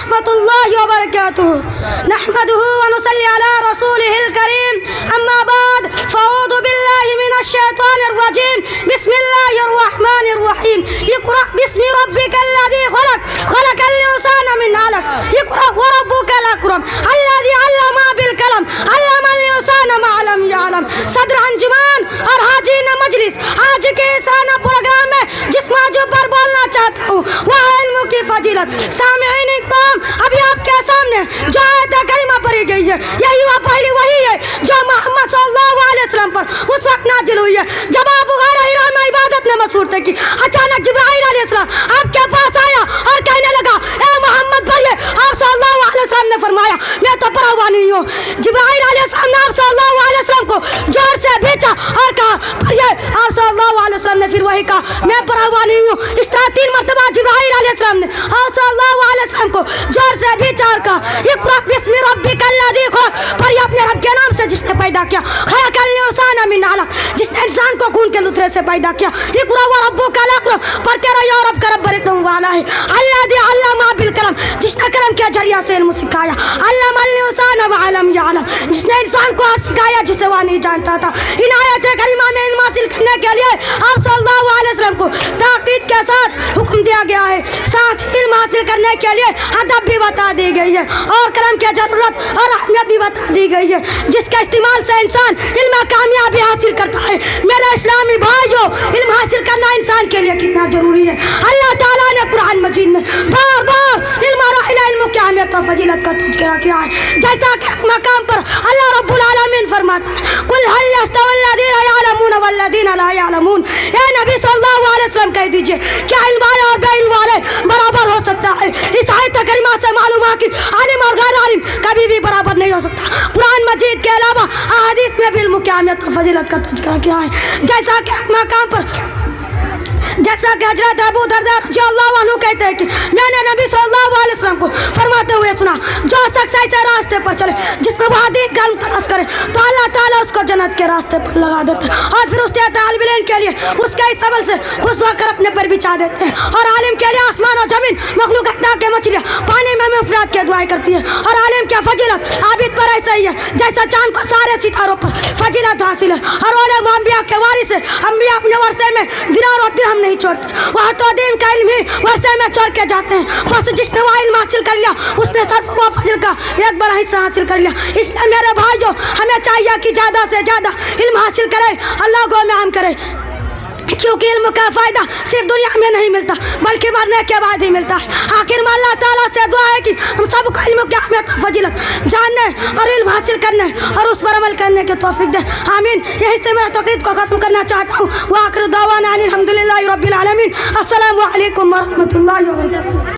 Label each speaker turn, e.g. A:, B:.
A: ورحمۃ اللہ وبرکاتہ نحمده ونصلي على رسوله الكريم اما بعد فاعوذ بالله من الشیطان الرجیم بسم اللہ الرحمن الرحیم اقرأ باسم ربك الذي خلق خلق الانسان من علق اقرأ وربك الاکرم الذي علم بالقلم علم الانسان ما لم يعلم صدر انجمن اور حاضرین مجلس، آج کے سانہ پروگرام میں جس موضوع پر بولنا چاہتا ہوں وہ علم کی فضیلت۔ سامعین اکرام، ابھی آپ کے سامنے جو آیت کریمہ پڑھی گئی ہے یہی وہ پہلی وحی ہے جو محمد صلی اللہ علیہ وسلم پر اس وقت نازل ہوئی ہے جب آپ غار حرا میں عبادت میں مصروف تھے کہ اچانک جبرائیل علیہ السلام آپ کے پاس آیا اور کہنے لگا اے محمد پڑھیے۔ آپ صلی اللہ علیہ وسلم نے فرمایا میں تو پڑھا ہوا نہیں ہوں۔ جبرائیل علیہ السلام نے آپ صلی اللہ علیہ وسلم کو زور سے بھیجا اور کہا پڑھیے۔ آپ صلی اللہ علیہ وسلم نے پھر وہی کہا میں پڑھا ہوا نہیں ہوں۔ اس طرح 3 مرتبہ جبرائیل علیہ السلام نے آپ صلی اللہ علیہ وسلم کو زور سے بھیجا اور کہا اقرأ باسم ربک الذی خلق، پڑھیے اپنے رب کے نام سے جس نے پیدا کیا، خلق الانسان من علق، جس نے انسان کو خون کے لطرے سے پیدا کیا، اقرأ وربک الاکرم، پڑھتے رہو یا رب کا رب اکرم والا ہے، الذی علم بالقلم، جس نے قلم کے ذریعے سے علم سکھایا، علم الانسان ما لم يعلم، جس نے انسان کو سکھایا جسے وہ نہیں جانتا تھا۔ ان آیت کریمہ میں علم حاصل کرنے کے لیے آپ صلی اللہ علیہ وسلم کو تاکید کے ساتھ حکم دیا گیا ہے، ساتھ علم حاصل کرنے کے لیے ادب بھی بتا دی گئی ہے اور قلم کی ضرورت اور اہمیت بھی بتا دی گئی ہے جس کے استعمال سے انسان علم کامیابی حاصل کرتا ہے۔ میرے اسلامی بھائیوں، علم حاصل کرنا انسان کے لیے کتنا ضروری ہے۔ اللہ تعالیٰ نے قرآن مجید میں بار بار علم اور علم کی اہمیت اور فضیلت کا تذکرہ کیا ہے، جیسا کہ ایک مقام پر اللہ رب العالمین فرماتا ہے قل هل يستوي الذين يعلمون والذين لا يعلمون، اے نبی صلی اللہ علیہ وسلم کہہ دیجئے کیا علم والے اور بے علم والے برابر ہو سکتا ہے؟ اس آیت کریمہ سے معلوم ہے کہ عالم اور غیر عالم کبھی بھی برابر نہیں ہو سکتا۔ قرآن مجید کے علاوہ احادیث میں بھی علم کی اہمیت اور فضیلت کا تذکرہ کیا ہے، جیسا کہ ایک مقام پر جیسا کہ حضرت ابو درداء رضی اللہ عنہ کہتے ہیں کہ میں نے نبی صلی اللہ علیہ وسلم کو فرماتے ہوئے سنا جو شخص ایسے راستے پر چلے جس میں وہ دین کا علم تلاش کرے تو اللہ تعالیٰ اس کو جنت کے راستے پر لگا دیتے ہیں، اور پھر اس کے طالب علم کے لیے اس کے اس عمل سے خوش ہو کر اپنے پر بچھا دیتے ہیں، اور عالم کے لیے آسمان و زمین مخلوق کے مچھلیاں پانی میں افراد کے دعائیں کرتی ہے، اور عالم کی فضیلت عابد پر ایسا ہی ہے جیسا چاند کو سارے ستاروں پر فضیلت حاصل ہے، اور علماء انبیاء کے وارث ہے۔ انبیاء اپنے ورثے میں دینار اور درہم نہیں چھوڑتے، وہ تو دین کا علم ہی ورثے میں چھوڑ کے جاتے ہیں، بس جس نے وہ علم حاصل کر لیا اس نے صرف وہ فضل کا ایک بڑا حصہ حاصل کر لیا۔ اس لیے میرے بھائیو ہمیں چاہیے کہ زیادہ سے زیادہ علم حاصل کرے، اللہ کو میں عام کرے، کیونکہ علم کا فائدہ صرف دنیا میں نہیں ملتا بلکہ مرنے کے بعد ہی ملتا ہے۔ آخر میں اللہ تعالیٰ سے دعا ہے کہ ہم سب کو علم کی اہمیت اور فضیلت جاننے اور علم حاصل کرنے اور اس پر عمل کرنے کی توفیق دے، آمین۔ یہی سے میں تقریر کو ختم کرنا چاہتا ہوں۔ وآخر دعوانا ان الحمدللہ رب العالمین۔ السلام علیکم ورحمۃ اللہ وبرکاتہ۔